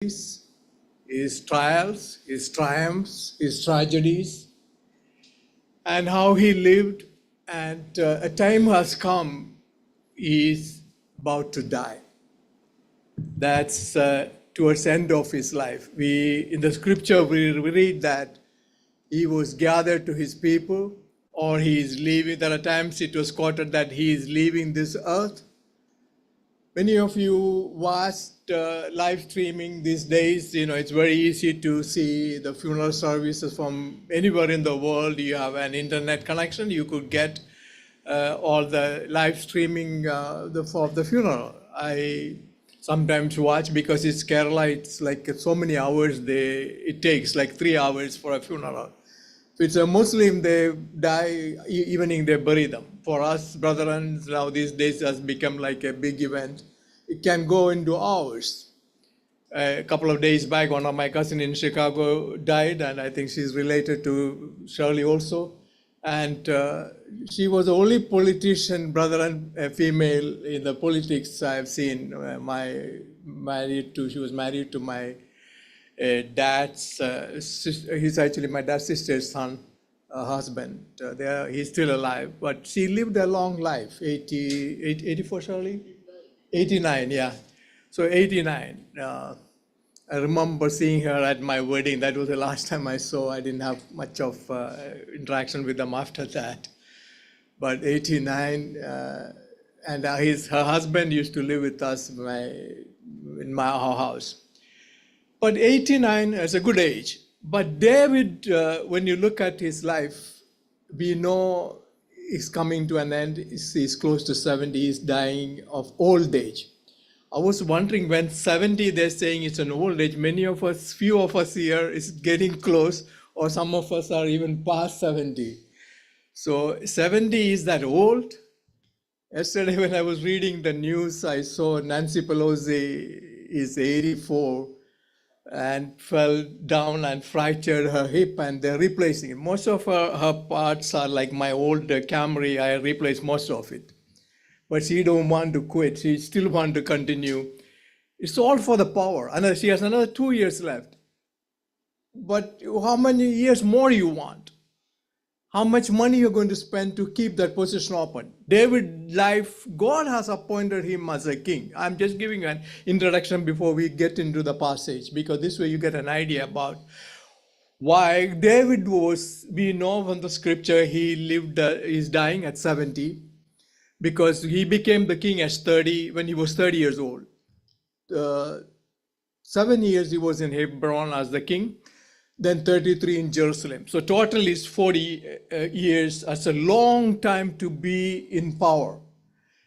his trials, his triumphs, his tragedies, and how he lived. And a time has come, he is about to die. That's towards the end of his life. In the scripture, we read that he was gathered to his people, or he is leaving. There are times it was quoted that he is leaving this earth. Many of you watched live streaming these days. It's very easy to see the funeral services from anywhere in the world. You have an internet connection, you could get all the live streaming of the funeral. I sometimes watch because it's Kerala. It's like so many hours. It takes like 3 hours for a funeral. If it's a Muslim, they die evening, they bury them. For us, brethren, now these days has become like a big event. It can go into hours. A couple of days back, one of my cousins in Chicago died, and I think she's related to Shirley also. And she was the only politician, brethren, a female in the politics I've seen. She was married to my dad's sister. He's actually my dad's sister's son, husband. He's still alive, but she lived a long life. 84, Shirley? 89, yeah. So 89. I remember seeing her at my wedding. That was the last time I saw. I didn't have much of interaction with them after that. But 89, and her husband used to live with us in our house. But 89 is a good age. But David, when you look at his life, we know he's coming to an end. He's close to 70. He's dying of old age. I was wondering, when 70, they're saying it's an old age. Few of us here is getting close, or some of us are even past 70. So 70, is that old? Yesterday, when I was reading the news, I saw Nancy Pelosi is 84 and fell down and fractured her hip, and they're replacing it. Most of her parts are like my old Camry. I replaced most of it. But she don't want to quit. She still want to continue. It's all for the power. She has another 2 years left. But how many years more you want? How much money you're going to spend to keep that position open? David's life, God has appointed him as a king. I'm just giving an introduction before we get into the passage, because this way you get an idea about why David we know from the scripture, he's dying at 70, because he became the king when he was 30 years old. 7 years he was in Hebron as the king, then 33 in Jerusalem. So total is 40 years. That's a long time to be in power.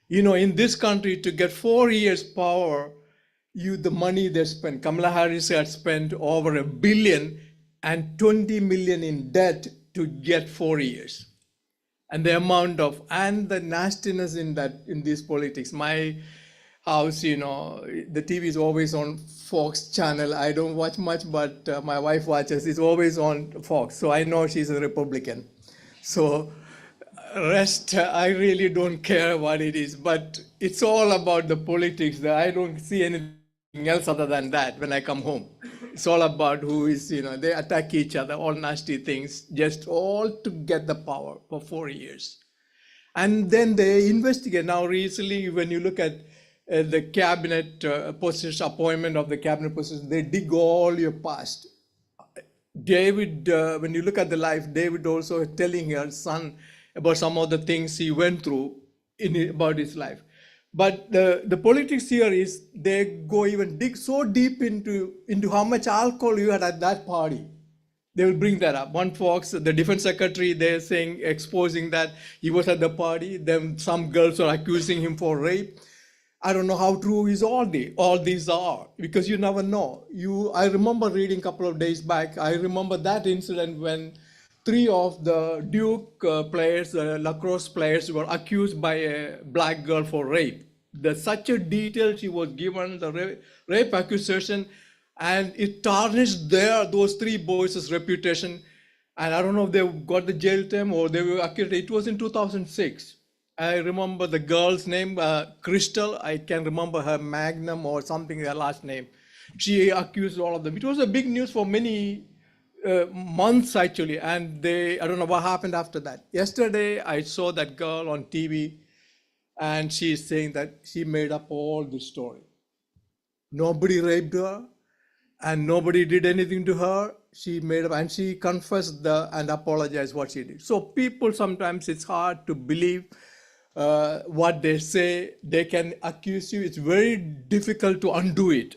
In this country, to get 4 years power, the money they spent, Kamala Harris had spent over $1 billion and 20 million in debt to get 4 years. And the amount and the nastiness in this politics. My house, the TV is always on Fox channel. I don't watch much, but my wife watches. It's always on Fox. So I know she's a Republican. So rest, I really don't care what it is. But it's all about the politics. I don't see anything else other than that when I come home. It's all about who is, they attack each other, all nasty things, just all to get the power for 4 years. And then they investigate. Now, recently, when you look at the cabinet appointment of the cabinet position, they dig all your past. David, when you look at the life, David also telling his son about some of the things he went through about his life. But the politics here is they go even dig so deep into how much alcohol you had at that party. They will bring that up. One Fox, the defense secretary, they're saying, exposing that he was at the party. Then some girls are accusing him for rape. I don't know how true is all these are, because you never know. I remember reading a couple of days back, I remember that incident when 3 of the Duke players, lacrosse players, were accused by a black girl for rape. Such a detail she was given, the rape accusation, and it tarnished those 3 boys' reputation. And I don't know if they got the jail term or they were accused. It was in 2006. I remember the girl's name, Crystal. I can remember her Magnum or something, her last name. She accused all of them. It was a big news for many months actually, and I don't know what happened after that. Yesterday, I saw that girl on TV, and she's saying that she made up all the story. Nobody raped her, and nobody did anything to her. She made up, and she confessed and apologized what she did. So people, sometimes it's hard to believe what they say. They can accuse you. It's very difficult to undo it.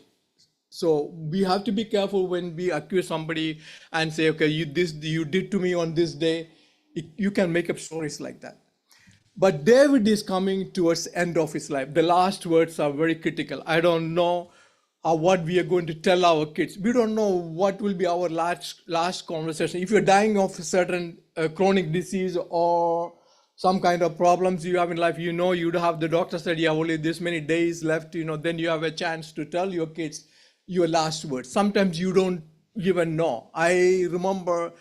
So we have to be careful when we accuse somebody and say, okay, you did to me on this day. You can make up stories like that. But David is coming towards the end of his life. The last words are very critical. I don't know what we are going to tell our kids. We don't know what will be our last conversation. If you're dying of a certain chronic disease or some kind of problems you have in life, you have, the doctor said you have only this many days left, then you have a chance to tell your kids your last words. Sometimes you don't even know. I remember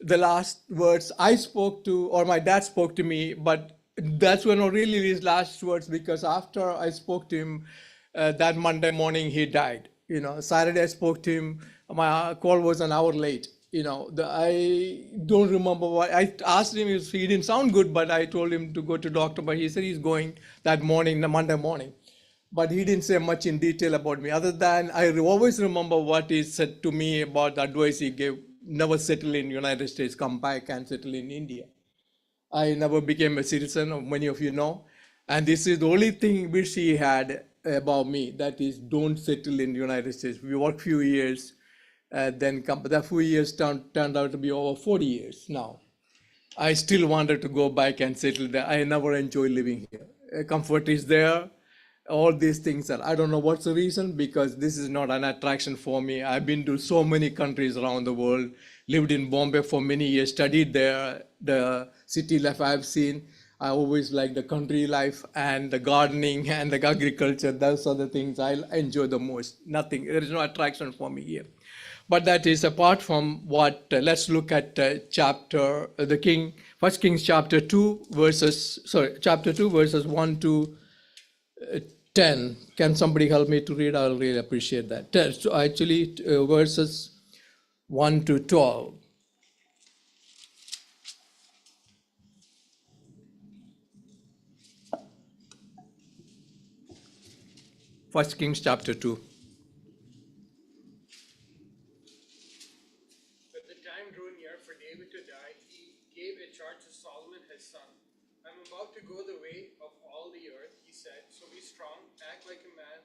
the last words I spoke to, or my dad spoke to me, but that's when really his last words, because after I spoke to him that Monday morning, he died. Saturday I spoke to him, my call was an hour late. I don't remember why. I asked him if he didn't sound good, but I told him to go to doctor, but he said he's going that morning, the Monday morning. But he didn't say much in detail about me, other than I always remember what he said to me about the advice he gave: never settle in the United States, come back and settle in India. I never became a citizen, many of you know. And this is the only thing which he had about me, that is, don't settle in the United States. We worked few years, then come, but that few years turned out to be over 40 years now. I still wanted to go back and settle there. I never enjoy living here. Comfort is there. All these things are, I don't know what's the reason, because this is not an attraction for me. I've been to so many countries around the world, lived in Bombay for many years, studied there, the city life I've seen. I always like the country life and the gardening and the agriculture. Those are the things I enjoy the most. Nothing, there is no attraction for me here. But that is apart from what, let's look at First Kings chapter 2, verses 1 to 10. Can somebody help me to read? I'll really appreciate that. So actually, verses 1 to 12. First Kings chapter 2. When the time drew near for David to die, he gave a charge to Solomon his son. I'm about to go the way of all the earth, he said, so be strong, act like a man,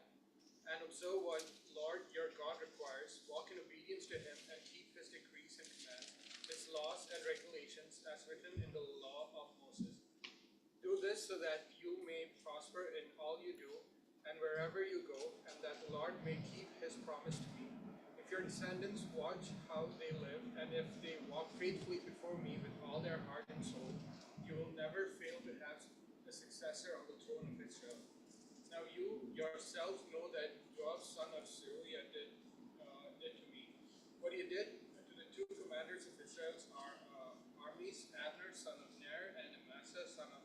and observe what Lord your God requires. Walk in obedience to him and keep his decrees and commands, his laws and regulations as written in the law of Moses. Do this so that you may prosper in all you do and wherever you go, and that the Lord may keep his promise to me. If your descendants watch how they live, and if they walk faithfully before me with all their heart and soul, you will never fail to have a successor on the throne of Israel. Now you yourselves know that Joab, son of Zeruiah, did to me what he did to the two commanders of Israel's armies, Abner, son of Ner, and Amasa, son of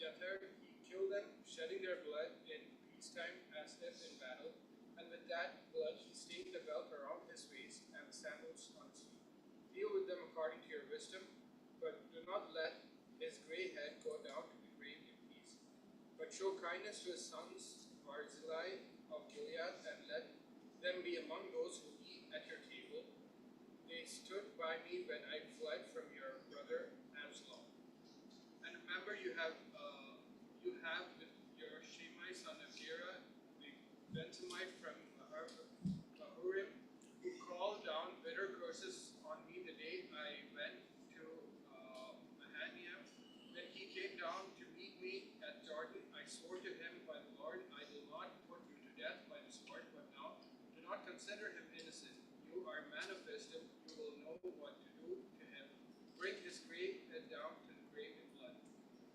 Jether. He killed them, shedding their blood in peacetime as if in battle, and with that blood he stained the belt around his waist and the sandals on his feet. Deal with them according to your wisdom, but do not let his gray head go down to the grave in peace. But show kindness to his sons Barzillai of Gilead, and let them be among those who eat at your table. They stood by me when I fled from your brother Absalom. And remember, you have with your Shimei son of Gera, the Benjamite from Bahurim, who called down bitter curses on me the day I went to Mahanaim. When he came down to meet me at Jordan, I swore to him by the Lord, I will not put you to death by the sword, but now do not consider him innocent. You are a man of wisdom, you will know what to do to him. Bring his grave head down to the grave in blood.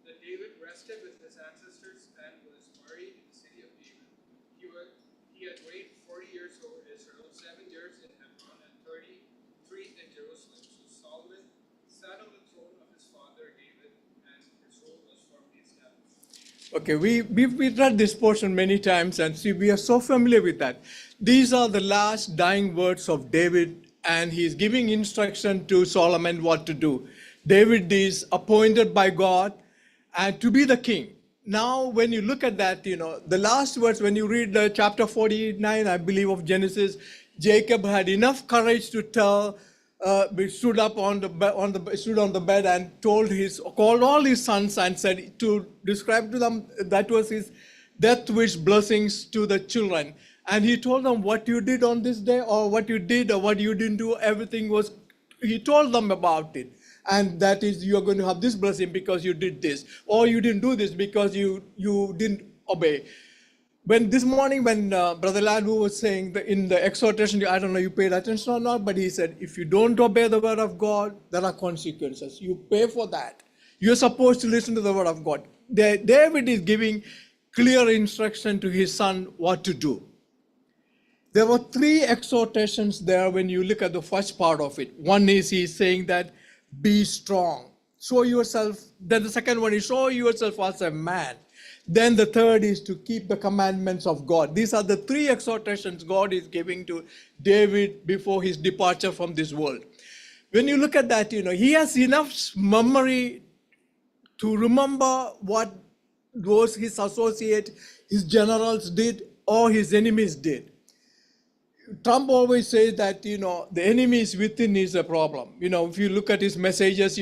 Then David rested with his ancestors and was buried in the city of David. He had reigned 40 years over Israel, 7 years in Hebron, and 33 in Jerusalem. So Solomon sat on the throne of his father David, and his rule was firmly established. Okay, we read this portion many times, and see, we are so familiar with that. These are the last dying words of David, and he's giving instruction to Solomon what to do. David is appointed by God and to be the king. Now, when you look at that, the last words, when you read chapter 49, I believe, of Genesis, Jacob had enough courage to tell, stood up on the bed and called all his sons and said to describe to them, that was his death wish blessings to the children. And he told them what you did on this day, or what you did, or what you didn't do. Everything was, he told them about it. And that is, you're going to have this blessing because you did this, or you didn't do this because you didn't obey. When this morning, when Brother Ladwu was saying in the exhortation, I don't know you paid attention or not, but he said, if you don't obey the word of God, there are consequences. You pay for that. You're supposed to listen to the word of God. David is giving clear instruction to his son what to do. There were three exhortations there when you look at the first part of it. One is he's saying that be strong. Show yourself. Then the second one is show yourself as a man. Then the third is to keep the commandments of God. These are the three exhortations God is giving to David before his departure from this world. When you look at that, he has enough memory to remember what those his associates, his generals did, or his enemies did. Trump always says that, the enemies within is a problem. If you look at his messages,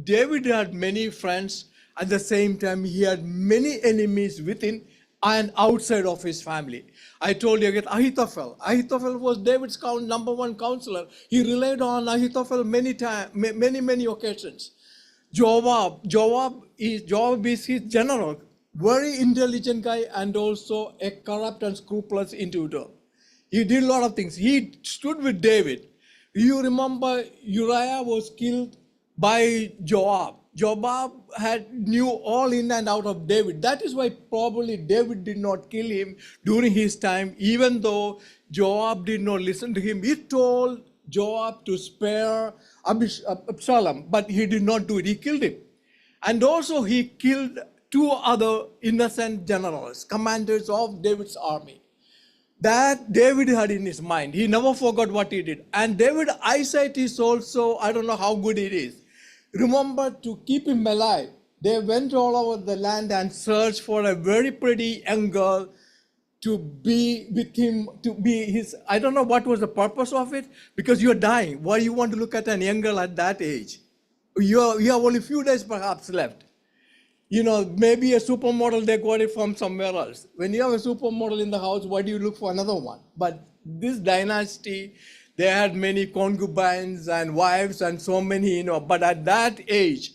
David had many friends. At the same time, he had many enemies within and outside of his family. I told you again, Ahithophel. Ahithophel was David's number one counselor. He relied on Ahithophel many occasions. Joab is his general, very intelligent guy, and also a corrupt and scrupulous individual. He did a lot of things. He stood with David. You remember Uriah was killed by Joab. Joab knew all in and out of David. That is why probably David did not kill him during his time, even though Joab did not listen to him. He told Joab to spare Absalom, but he did not do it. He killed him. And also he killed two other innocent generals, commanders of David's army. That David had in his mind. He never forgot what he did. And David's eyesight is also, I don't know how good it is. Remember, to keep him alive, they went all over the land and searched for a very pretty young girl to be with him, to be his, I don't know what was the purpose of it, because you're dying. Why you want to look at a young girl at that age? You have only a few days perhaps left. Maybe a supermodel, they got it from somewhere else. When you have a supermodel in the house, why do you look for another one? But this dynasty, they had many concubines and wives and so many, but at that age,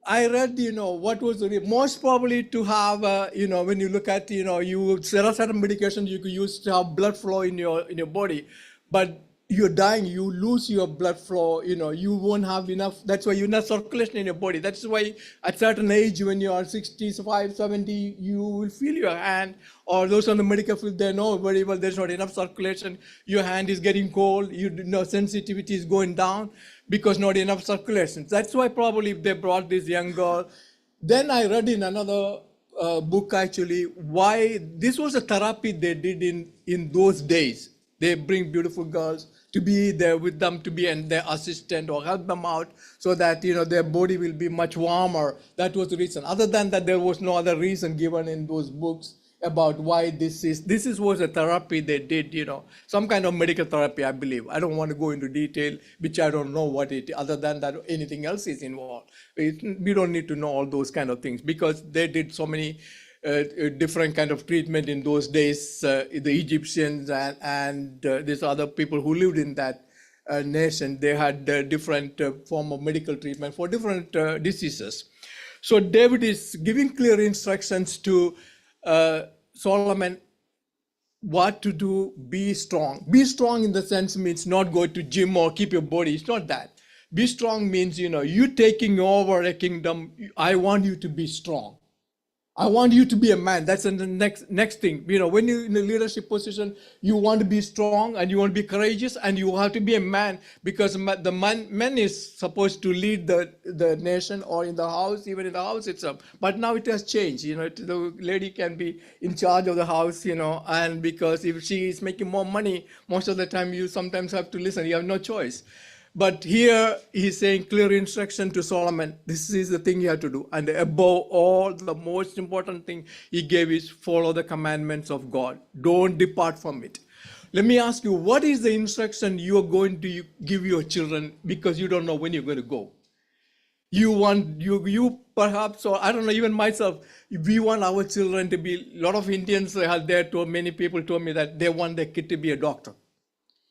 I read, what was the most probably to have, when you look at, there are certain medications you could use to have blood flow in your body, but you're dying, you lose your blood flow, you won't have enough. That's why you have circulation in your body. That's why at certain age, when you are 65, 70, you will feel your hand, or those on the medical field, they know very well there's not enough circulation. Your hand is getting cold, sensitivity is going down because not enough circulation. That's why probably they brought this young girl. Then I read in another book actually, why this was a therapy they did in those days. They bring beautiful girls to be there with them, to be their assistant or help them out so that, their body will be much warmer. That was the reason. Other than that, there was no other reason given in those books about why this was a therapy they did, some kind of medical therapy, I believe. I don't want to go into detail, which I don't know what it, other than that anything else is involved. We don't need to know all those kind of things because they did so many different kind of treatment in those days, the Egyptians and these other people who lived in that nation, they had different form of medical treatment for different diseases. So David is giving clear instructions to Solomon what to do. Be strong. Be strong in the sense means not go to gym or keep your body. It's not that. Be strong means, you taking over a kingdom. I want you to be strong. I want you to be a man. That's the next thing. When you're in a leadership position, you want to be strong and you want to be courageous, and you have to be a man, because the man is supposed to lead the nation, or in the house, even in the house itself. But now it has changed. The lady can be in charge of the house. And because if she is making more money, most of the time you sometimes have to listen. You have no choice. But here he's saying clear instruction to Solomon. This is the thing you have to do. And above all, the most important thing he gave is follow the commandments of God. Don't depart from it. Let me ask you, what is the instruction you are going to give your children, because you don't know when you're going to go? You perhaps, or I don't know, even myself, we want our children to be, a lot of Indians out there, many people told me that they want their kid to be a doctor.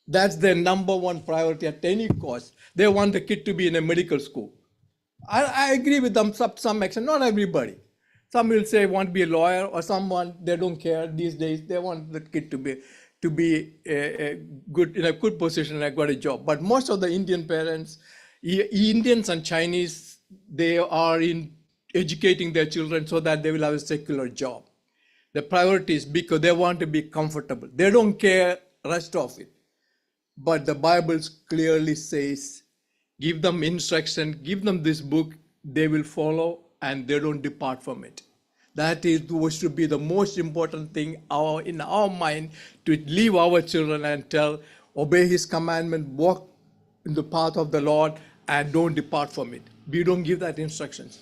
That's their number one priority at any cost. They want the kid to be in a medical school. I agree with them to some extent, not everybody. Some will say want to be a lawyer, or someone, they don't care these days. They want the kid to be good, in a good position and got a job. But most of the Indian parents, Indians and Chinese, they are in educating their children so that they will have a secular job. The priority is because they want to be comfortable. They don't care rest of it. But the Bible clearly says, give them instruction, give them this book, they will follow, and they don't depart from it. That is what should be the most important thing in our mind, to leave our children and tell, obey his commandment, walk in the path of the Lord, and don't depart from it. We don't give that instructions.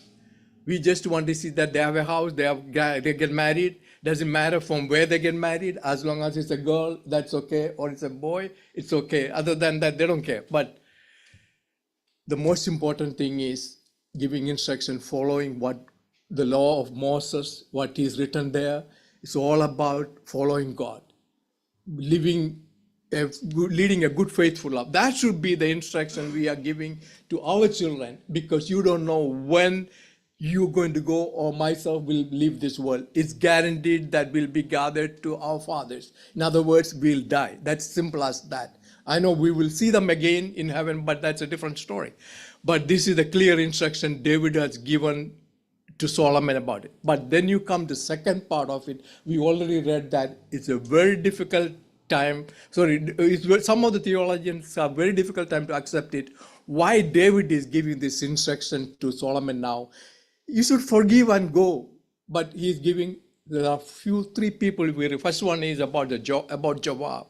We just want to see that they have a house, they get married. Doesn't matter from where they get married, as long as it's a girl, that's okay, or it's a boy, it's okay. Other than that, they don't care. But the most important thing is giving instruction, following what the law of Moses, what is written there. It's all about following God, leading a good, faithful life. That should be the instruction we are giving to our children, because you don't know when you're going to go, or myself will leave this world. It's guaranteed that we'll be gathered to our fathers. In other words, we'll die. That's simple as that. I know we will see them again in heaven, but that's a different story. But this is the clear instruction David has given to Solomon about it. But then you come to second part of it. We already read that it's a very difficult time. Some of the theologians have very difficult time to accept it. Why David is giving this instruction to Solomon now? You should forgive and go. But he's giving, there are three people. First one is about Joab.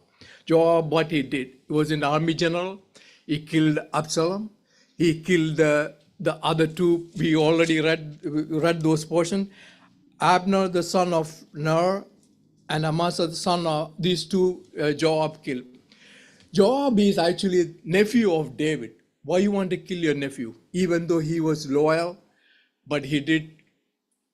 Joab, what he did, he was an army general. He killed Absalom. He killed the other two. We already read those portions. Abner, the son of Ner, and Amasa, the son of these two, Joab killed. Joab is actually nephew of David. Why you want to kill your nephew? Even though he was loyal, but he did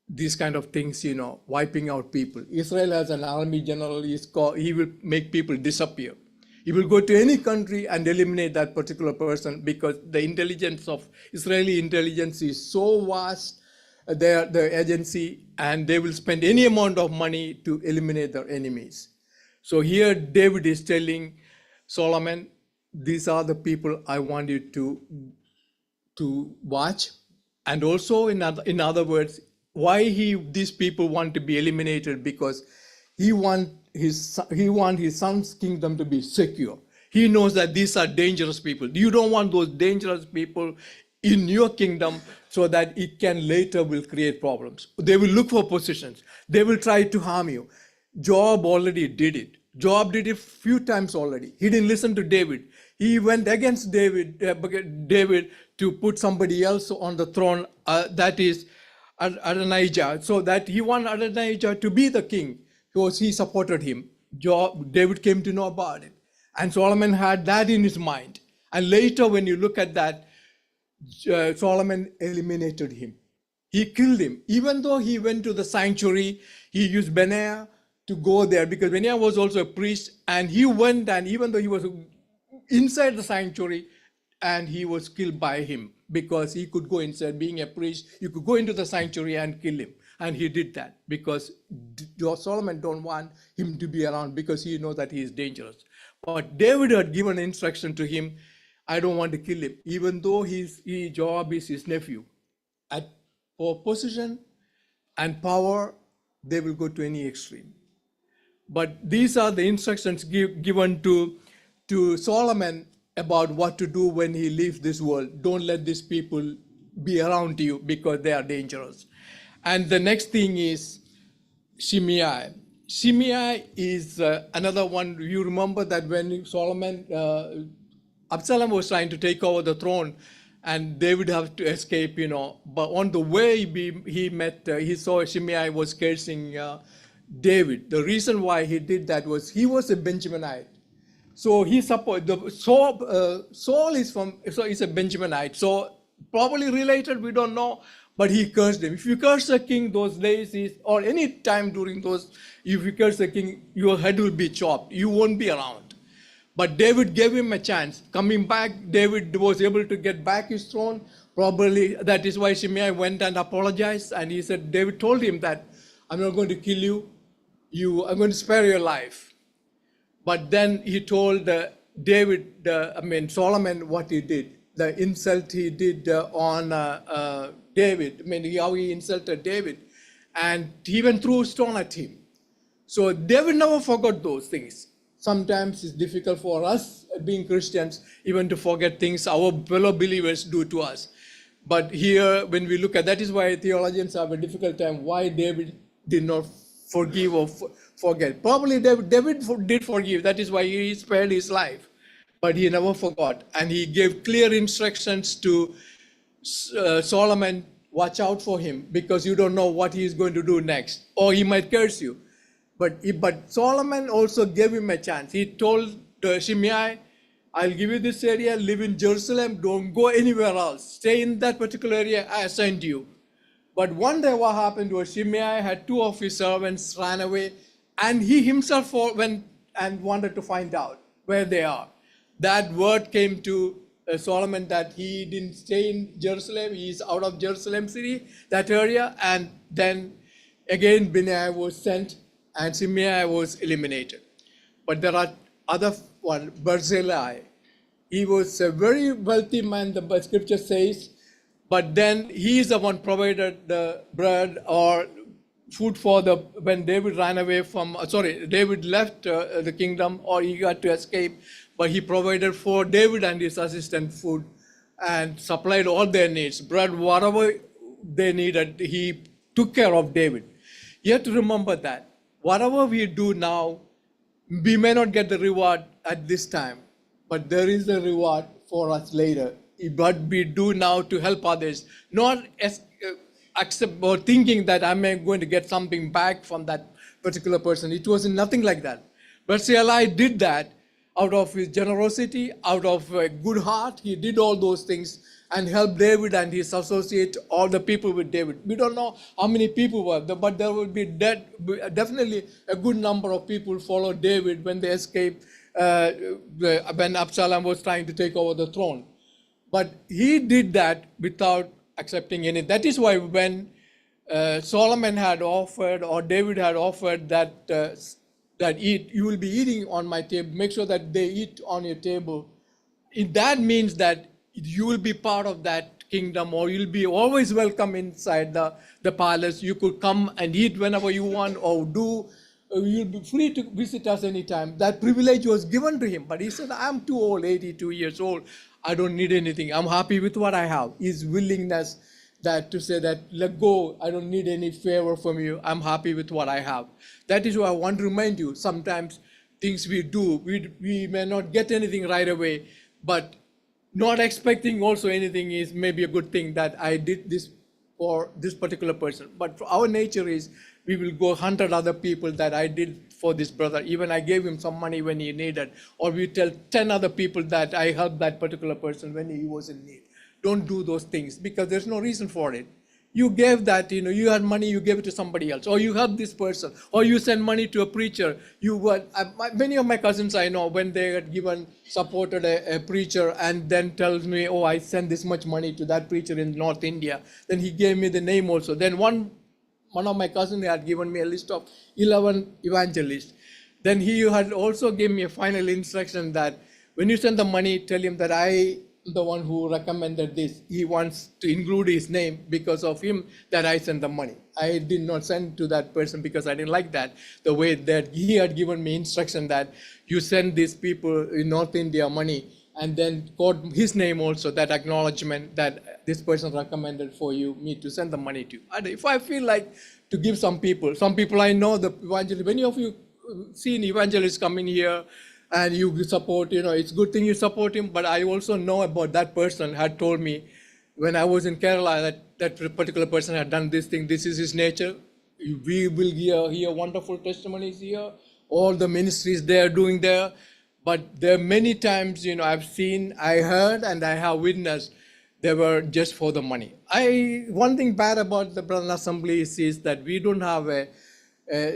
these kind of things, wiping out people. Israel has an army general, he will make people disappear. He will go to any country and eliminate that particular person, because the intelligence of Israeli intelligence is so vast, the agency, and they will spend any amount of money to eliminate their enemies. So here David is telling Solomon, these are the people I want you to watch. And also, in other words, why these people want to be eliminated, because he want his son's kingdom to be secure. He knows that these are dangerous people. You don't want those dangerous people in your kingdom, so that it can later will create problems. They will look for positions. They will try to harm you. Joab already did it. Joab did it few times already. He didn't listen to David. He went against David to put somebody else on the throne, that is Adonijah, so that he wanted Adonijah to be the king, because he supported him. David came to know about it. And Solomon had that in his mind. And later, when you look at that, Solomon eliminated him. He killed him. Even though he went to the sanctuary, he used Benaiah to go there, because Benaiah was also a priest, and he went, and even though he was inside the sanctuary, and he was killed by him, because he could go inside. Being a priest, you could go into the sanctuary and kill him. And he did that, because Solomon don't want him to be around, because he knows that he is dangerous. But David had given instruction to him, I don't want to kill him, even though Joab is his nephew. For position, and power, they will go to any extreme. But these are the instructions given to Solomon about what to do when he leaves this world. Don't let these people be around you because they are dangerous. And the next thing is Shimei. Shimei is another one. You remember that when Absalom was trying to take over the throne, and they would have to escape, But on the way, he saw Shimei was cursing David. The reason why he did that was he was a Benjaminite. So he supported Saul is a Benjaminite. So probably related, we don't know, but he cursed him. If you curse a king those days, or any time during those, if you curse a king, your head will be chopped. You won't be around. But David gave him a chance. Coming back, David was able to get back his throne. Probably that is why Shimei went and apologized. And he said, David told him that, I'm not going to kill you. I'm going to spare your life. But then he told Solomon what he did. The insult he did on David. How he insulted David. And he even threw a stone at him. So David never forgot those things. Sometimes it's difficult for us, being Christians, even to forget things our fellow believers do to us. But here, when we look at that, is why theologians have a difficult time why David did not forgive or forget. Probably David did forgive. That is why he spared his life. But he never forgot. And he gave clear instructions to Solomon, watch out for him, because you don't know what he is going to do next. Or he might curse you. But Solomon also gave him a chance. He told Shimei, I'll give you this area, live in Jerusalem, don't go anywhere else. Stay in that particular area I assigned you. But one day what happened was Shimei had two of his servants ran away, and he himself went and wanted to find out where they are. That word came to Solomon that he didn't stay in Jerusalem, he's out of Jerusalem city, that area, and then again Benaiah was sent, and Shimei was eliminated. But there are other one, Barzillai. He was a very wealthy man, the scripture says, but then he is the one provided the bread or food for when David ran away David left the kingdom, or he got to escape, but he provided for David and his assistant food and supplied all their needs, bread, whatever they needed, he took care of David. You have to remember that. Whatever we do now, we may not get the reward at this time, but there is a reward for us later. What we do now to help others, not accept or thinking that I'm going to get something back from that particular person. It was nothing like that. But Barzillai did that out of his generosity, out of a good heart. He did all those things and helped David and his associate, all the people with David. We don't know how many people were there, but there would be definitely a good number of people followed David when they escaped, when Absalom was trying to take over the throne. But he did that without accepting any. That is why when Solomon had offered, or David had offered that you will be eating on my table, make sure that they eat on your table. That means that you will be part of that kingdom, or you'll be always welcome inside the palace. You could come and eat whenever you want, or you'll be free to visit us anytime. That privilege was given to him, but he said, I'm too old, 82 years old. I don't need anything. I'm happy with what I have. His willingness to say that, let go, I don't need any favor from you. I'm happy with what I have. That is why I want to remind you, sometimes things we do, we may not get anything right away, but not expecting also anything is maybe a good thing, that I did this for this particular person. But our nature is we will go 100 other people that I did for this brother. Even I gave him some money when he needed. Or we tell 10 other people that I helped that particular person when he was in need. Don't do those things because there's no reason for it. You gave that, you had money, you gave it to somebody else, or you helped this person, or you send money to a preacher. Many of my cousins I know, when they had supported a preacher and then tells me, oh, I sent this much money to that preacher in North India. Then he gave me the name also. Then one of my cousins had given me a list of 11 evangelists. Then he had also given me a final instruction that when you send the money, tell him that the one who recommended this. He wants to include his name because of him that I sent the money. I did not send to that person because I didn't like that. The way that he had given me instruction that you send these people in North India money and then quote his name also, that acknowledgement that this person recommended for me to send the money to. And if I feel like to give some people I know the evangelist, many of you seen evangelists coming here and you support, it's good thing you support him, but I also know about that person had told me when I was in Kerala that particular person had done this thing, this is his nature. We will hear wonderful testimonies here, all the ministries they are doing there. But there are many times, I've seen, I heard, and I have witnessed, they were just for the money. One thing bad about the Brethren Assembly is that we don't have a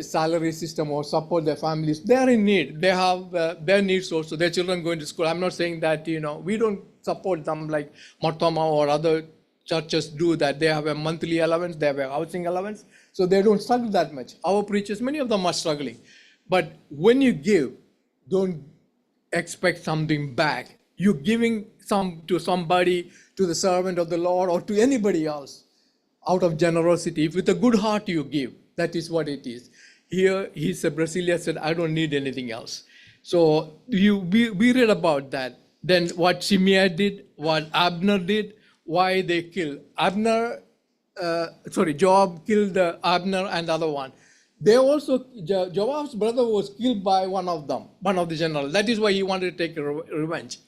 salary system or support their families. They are in need. They have their needs also. Their children going to school. I'm not saying that, we don't support them like Marthoma or other churches do that. They have a monthly allowance, they have a housing allowance, so they don't struggle that much. Our preachers, many of them are struggling. But when you give, don't expect something back. You're giving some to somebody, to the servant of the Lord, or to anybody else out of generosity. If with a good heart you give, that is what it is. Here, Brasilia said, I don't need anything else. So we read about that. Then what Shimei did, what Abner did, why they killed Joab killed Abner and the other one. They also, Joab's brother was killed by one of them, one of the generals. That is why he wanted to take revenge.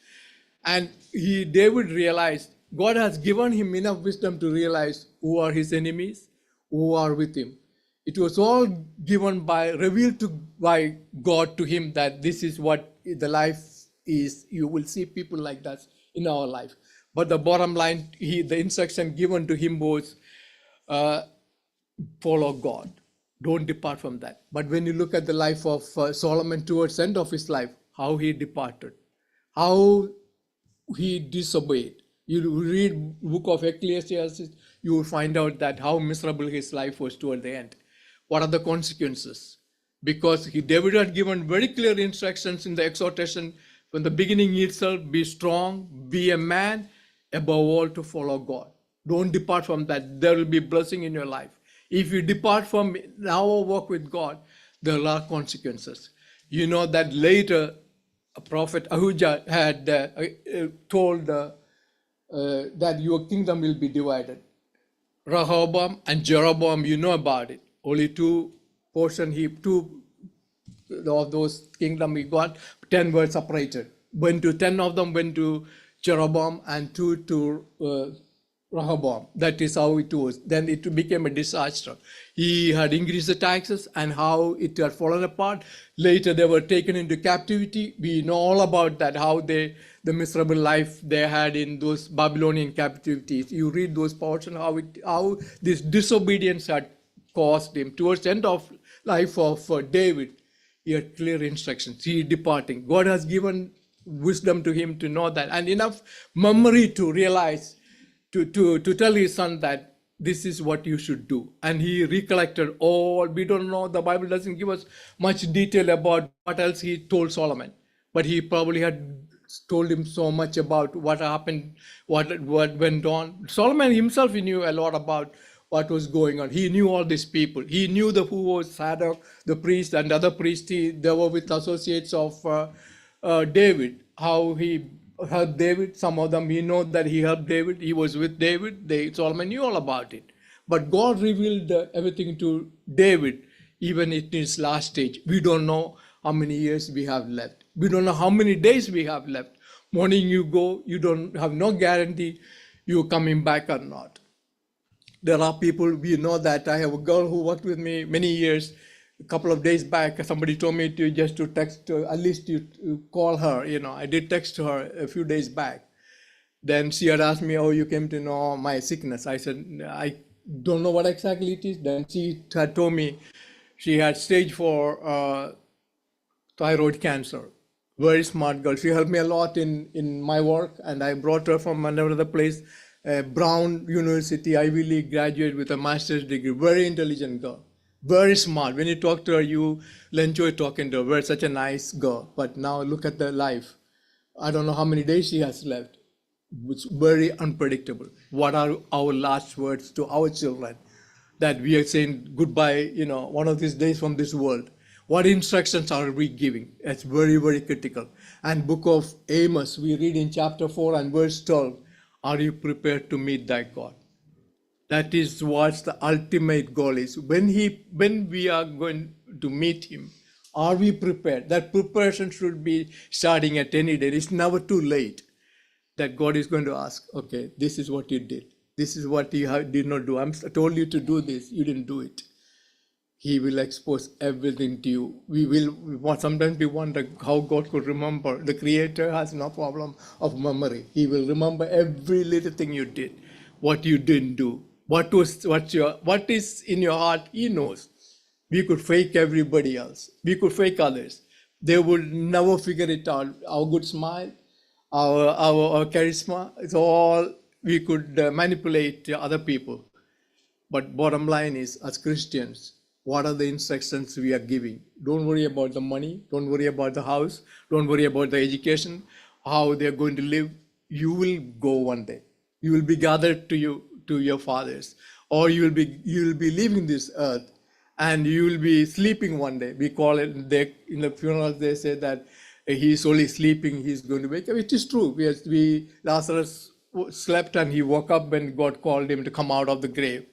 And David realized, God has given him enough wisdom to realize who are his enemies, who are with him. It was all revealed by God to him that this is what the life is. You will see people like that in our life. But the bottom line, the instruction given to him was, follow God. Don't depart from that. But when you look at the life of Solomon towards the end of his life, how he departed, how he disobeyed. You read book of Ecclesiastes, you will find out that how miserable his life was toward the end. What are the consequences? Because David had given very clear instructions in the exhortation from the beginning itself, be strong, be a man, above all to follow God. Don't depart from that. There will be blessing in your life. If you depart from our walk with God, there are consequences. You know that later, Prophet Ahijah had told that your kingdom will be divided. Rehoboam and Jeroboam, you know about it. Only two of those kingdom he got, 10 were separated. 10 of them went to Jeroboam and 2 to Rehoboam. That is how it was. Then it became a disaster. He had increased the taxes and how it had fallen apart. Later they were taken into captivity. We know all about that, how the miserable life they had in those Babylonian captivities. You read those portions, how this disobedience had caused him. Towards the end of life of David, he had clear instructions. He departing. God has given wisdom to him to know that, and enough memory to realize, to tell his son that this is what you should do. And he recollected all. We don't know, the Bible doesn't give us much detail about what else he told Solomon, but he probably had told him so much about what happened, what went on. Solomon himself, he knew a lot about what was going on. He knew all these people. He knew who was Zadok, the priest, and other priests. They were with associates of David, how he helped David. Some of them, we know that he helped David. He was with David. Solomon knew all about it. But God revealed everything to David, even in his last stage. We don't know how many years we have left. We don't know how many days we have left. Morning you go, you don't have no guarantee you're coming back or not. There are people, we know that. I have a girl who worked with me many years. A couple of days back, somebody told me to text, at least you call her. I did text her a few days back. Then she had asked me, you came to know my sickness. I said, I don't know what exactly it is. Then she had told me she had stage 4 thyroid cancer. Very smart girl. She helped me a lot in my work, and I brought her from another place, Brown University, Ivy League graduate with a master's degree. Very intelligent girl. Very smart. When you talk to her, you will enjoy talking to her. Very such a nice girl. But now look at the life. I don't know how many days she has left. It's very unpredictable. What are our last words to our children? That we are saying goodbye, one of these days from this world. What instructions are we giving? It's very, very critical. And book of Amos, we read in chapter 4 and verse 12, are you prepared to meet thy God? That is what the ultimate goal is. When we are going to meet him, are we prepared? That preparation should be starting at any day. It's never too late. That God is going to ask, okay, this is what you did. This is what you did not do. I told you to do this. You didn't do it. He will expose everything to you. Sometimes we wonder how God could remember. The Creator has no problem of memory. He will remember every little thing you did, what you didn't do, what is in your heart. He knows. We could fake everybody else. We could fake others. They would never figure it out. Our good smile, our charisma, it's all we could manipulate other people. But bottom line is, as Christians, what are the instructions we are giving? Don't worry about the money. Don't worry about the house. Don't worry about the education, how they're going to live. You will go one day. You will be gathered to your fathers, or you will be leaving this earth, and you will be sleeping one day. We call it, in the funerals they say that he's only sleeping, he's going to wake up. It is true. Lazarus slept and he woke up when God called him to come out of the grave.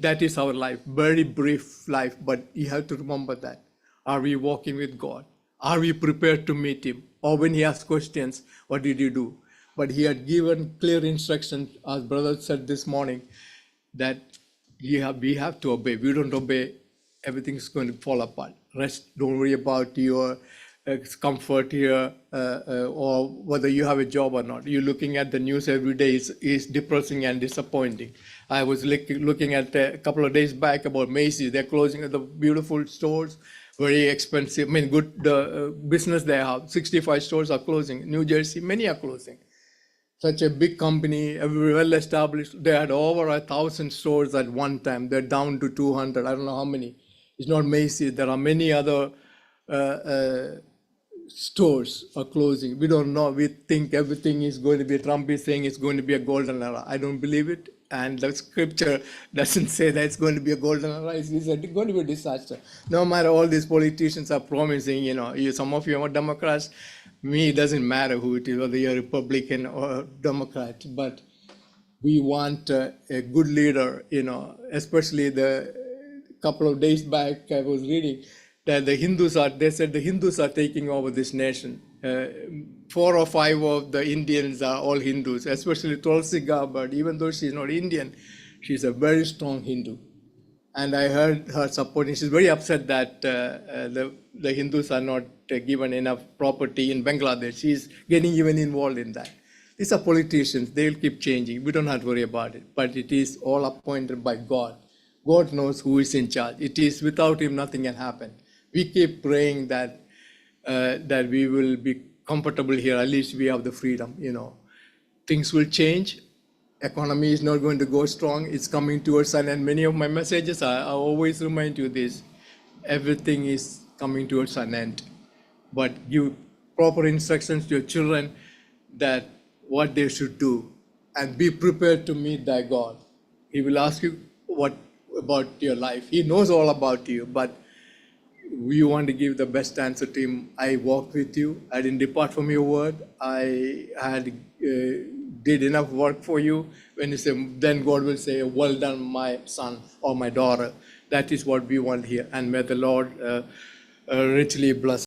That is our life, very brief life, but you have to remember that. Are we walking with God? Are we prepared to meet him? Or when he asks questions, what did you do? But he had given clear instructions, as brother said this morning, that we have to obey. We don't obey, everything's going to fall apart. Rest, don't worry about your comfort here, or whether you have a job or not. You're looking at the news every day is depressing and disappointing. I was looking at a couple of days back about Macy's. They're closing the beautiful stores, very expensive. Good business they have. 65 stores are closing. New Jersey, many are closing. Such a big company, well established. They had over 1,000 stores at one time. They're down to 200. I don't know how many. It's not Macy's. There are many other stores are closing. We don't know. We think everything is going to be, Trump is saying it's going to be a golden era. I don't believe it. And the scripture doesn't say that it's going to be a golden era. It's going to be a disaster. No matter all these politicians are promising, some of you are Democrats. Me, it doesn't matter who it is, whether you're Republican or Democrat. But we want a good leader, especially the couple of days back I was reading that they said the Hindus are taking over this nation. 4 or 5 of the Indians are all Hindus, especially Tulsi Gabbard. Even though she's not Indian, she's a very strong Hindu. And I heard her supporting. She's very upset that the Hindus are not given enough property in Bangladesh. She's getting even involved in that. These are politicians. They'll keep changing. We don't have to worry about it. But it is all appointed by God. God knows who is in charge. It is without him, nothing can happen. We keep praying that we will be comfortable here. At least we have the freedom. Things will change. Economy is not going to go strong. It's coming towards an end. Many of my messages, I always remind you this. Everything is coming towards an end. But give proper instructions to your children that what they should do, and be prepared to meet thy God. He will ask you what about your life. He knows all about you, but we want to give the best answer to him. I walked with you. I didn't depart from your word. I had did enough work for you. When you say, then God will say, well done, my son or my daughter. That is what we want here. And may the Lord richly bless